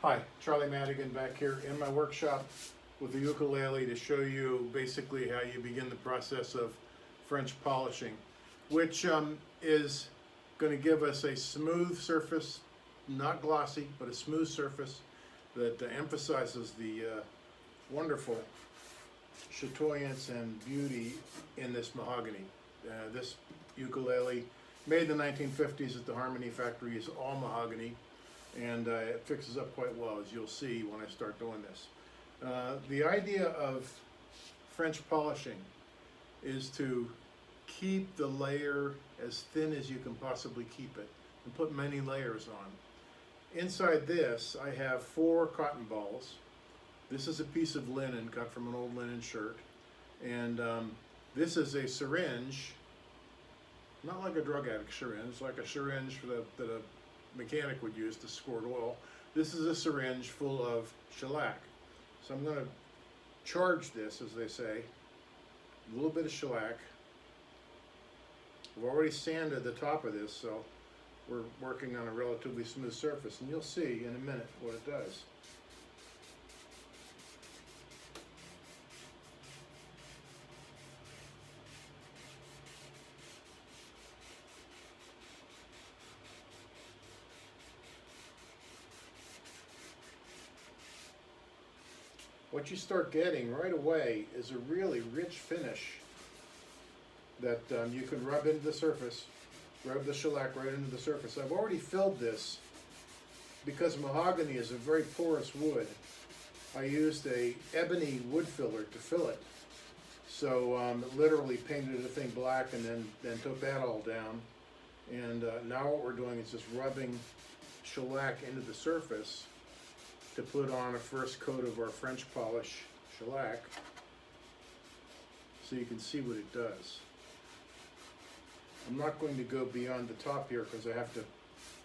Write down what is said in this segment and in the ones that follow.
Hi, Charlie Madigan back here in my workshop with the ukulele to show you basically how you begin the process of French polishing, which is going to give us a smooth surface, not glossy, but a smooth surface that emphasizes the wonderful chatoyance and beauty in this mahogany. This ukulele, made in the 1950s at the Harmony factory, is all mahogany, and it fixes up quite well, as you'll see when I start doing this. The idea of French polishing is to keep the layer as thin as you can possibly keep it and put many layers on. Inside this I have 4 cotton balls. This is a piece of linen cut from an old linen shirt, and this is a syringe, not like a drug addict syringe, like a syringe that a mechanic would use to squirt oil. This is a syringe full of shellac. So I'm going to charge this, as they say, a little bit of shellac. We've already sanded the top of this, so we're working on a relatively smooth surface, and you'll see in a minute what it does. What you start getting right away is a really rich finish that you can rub into the surface, rub the shellac right into the surface. I've already filled this because mahogany is a very porous wood. I used a ebony wood filler to fill it. So literally painted the thing black and then took that all down. And now what we're doing is just rubbing shellac into the surface to put on a first coat of our French polish shellac, so you can see what it does. I'm not going to go beyond the top here because I have to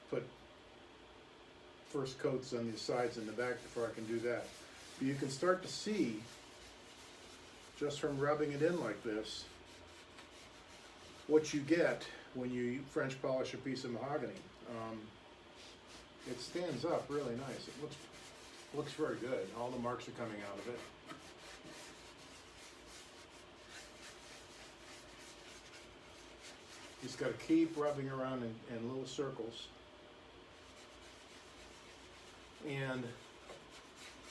put first coats on the sides and the back before I can do that. But you can start to see, just from rubbing it in like this, what you get when you French polish a piece of mahogany. It stands up really nice. It looks very good. All the marks are coming out of it. You just got to keep rubbing around in little circles. And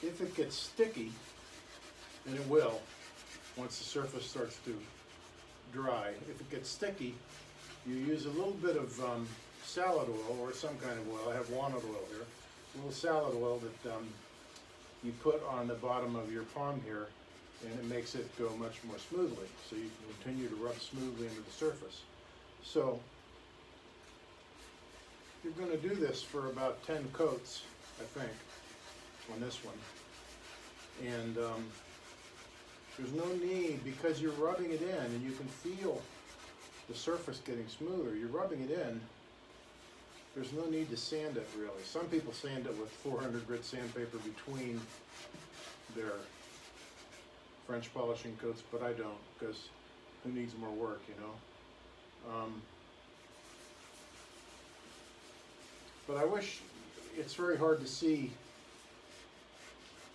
if it gets sticky, and it will once the surface starts to dry, if it gets sticky, you use a little bit of salad oil or some kind of oil. I have walnut oil here. A little salad oil that you put on the bottom of your palm here, and it makes it go much more smoothly, so you can continue to rub smoothly into the surface. So you're going to do this for about 10 coats, I think, on this one. And there's no need, because you're rubbing it in and you can feel the surface getting smoother. You're rubbing it in. There's no need to sand it, really. Some people sand it with 400 grit sandpaper between their French polishing coats, but I don't, because who needs more work, you know? But I wish, it's very hard to see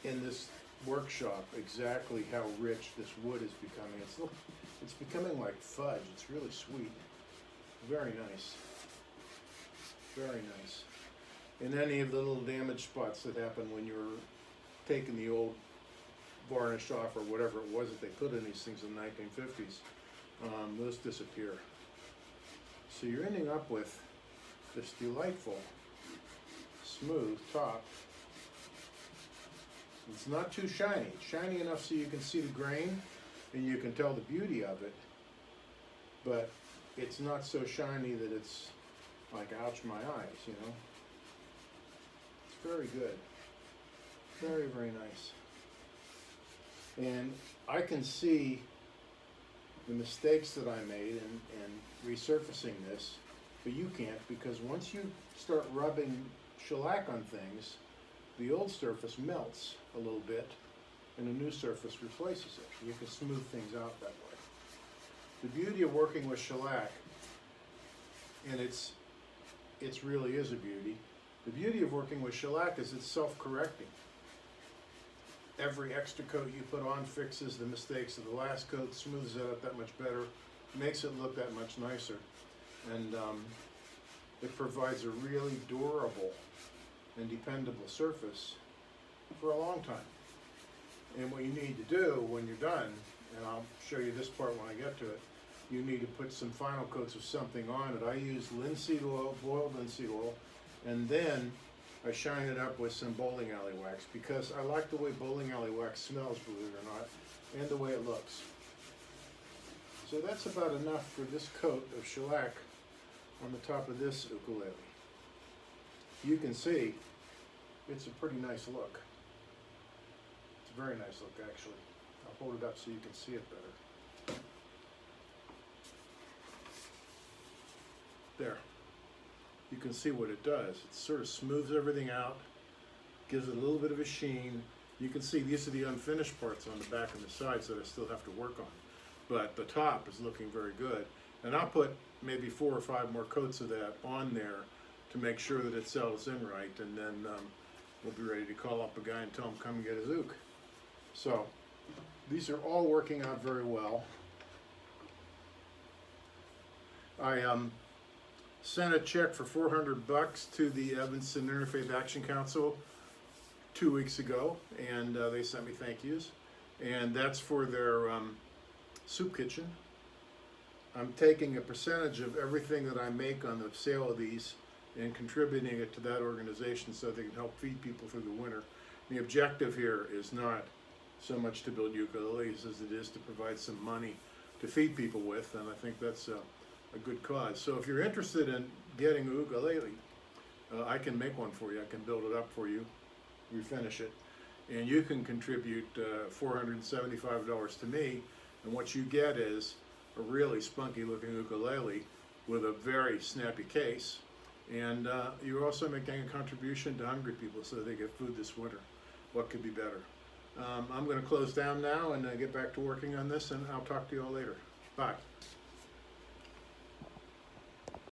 in this workshop exactly how rich this wood is becoming. It's becoming like fudge. It's really sweet. Very nice. Very nice. And any of the little damage spots that happen when you're taking the old varnish off or whatever it was that they put in these things in the 1950s, those disappear. So you're ending up with this delightful, smooth top. It's not too shiny. It's shiny enough so you can see the grain and you can tell the beauty of it, but it's not so shiny that it's like, ouch my eyes, you know. It's very good. Very, very nice. And I can see the mistakes that I made in resurfacing this, but you can't, because once you start rubbing shellac on things, the old surface melts a little bit and a new surface replaces it. You can smooth things out that way. The beauty of working with shellac, and it's really is a beauty, The beauty of working with shellac is it's self-correcting. Every extra coat you put on fixes the mistakes of the last coat, smooths it out that much better, makes it look that much nicer, and it provides a really durable and dependable surface for a long time. And what you need to do when you're done, and I'll show you this part when I get to it, you need to put some final coats of something on it. I use linseed oil, boiled linseed oil, and then I shine it up with some bowling alley wax because I like the way bowling alley wax smells, believe it or not, and the way it looks. So that's about enough for this coat of shellac on the top of this ukulele. You can see it's a pretty nice look. It's a very nice look, actually. I'll hold it up so you can see it better. There. You can see what it does. It sort of smooths everything out, gives it a little bit of a sheen. You can see these are the unfinished parts on the back and the sides that I still have to work on. But the top is looking very good. And I'll put maybe 4 or 5 more coats of that on there to make sure that it settles in right, and then we'll be ready to call up a guy and tell him come and get his ook. So these are all working out very well. I sent a check for $400 to the Evanston Interfaith Action Council 2 weeks ago, and they sent me thank yous, and that's for their soup kitchen. I'm taking a percentage of everything that I make on the sale of these and contributing it to that organization so they can help feed people through the winter. The objective here is not so much to build ukuleles as it is to provide some money to feed people with, and I think that's a good cause. So if you're interested in getting a ukulele, I can make one for you. I can build it up for you, refinish it, and you can contribute $475 to me, and what you get is a really spunky looking ukulele with a very snappy case, and you're also making a contribution to hungry people so they get food this winter. What could be better? I'm going to close down now and get back to working on this, and I'll talk to you all later. Bye.